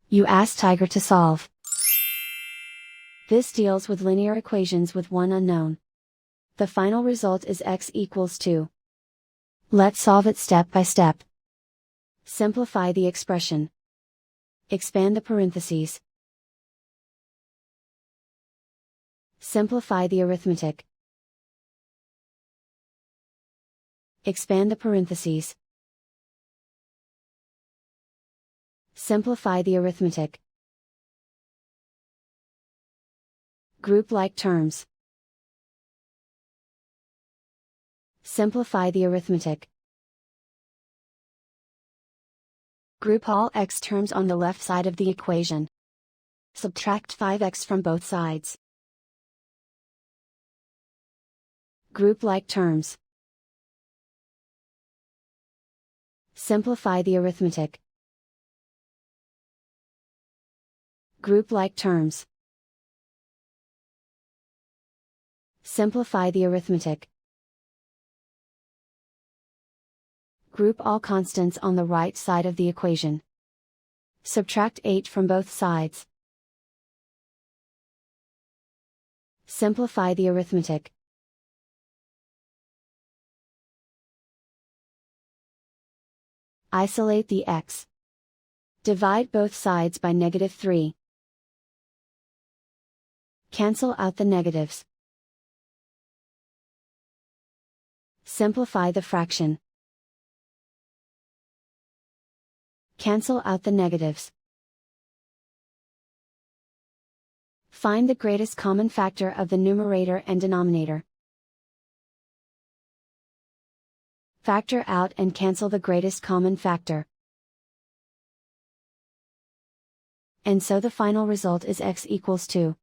You ask Tiger to solve. This deals with linear equations with one unknown. The final result is x equals 2. Let's solve it step by step. Simplify the expression. Expand the parentheses. Simplify the arithmetic. Expand the parentheses. Simplify the arithmetic. Group like terms. Simplify the arithmetic. Group all x terms on the left side of the equation. Subtract 5x from both sides. Group like terms. Simplify the arithmetic. Group like terms. Simplify the arithmetic. Group all constants on the right side of the equation. Subtract 8 from both sides. Simplify the arithmetic. Isolate the x. Divide both sides by -3. Cancel out the negatives. Simplify the fraction. Cancel out the negatives. Find the greatest common factor of the numerator and denominator. Factor out and cancel the greatest common factor. And so the final result is x equals 2.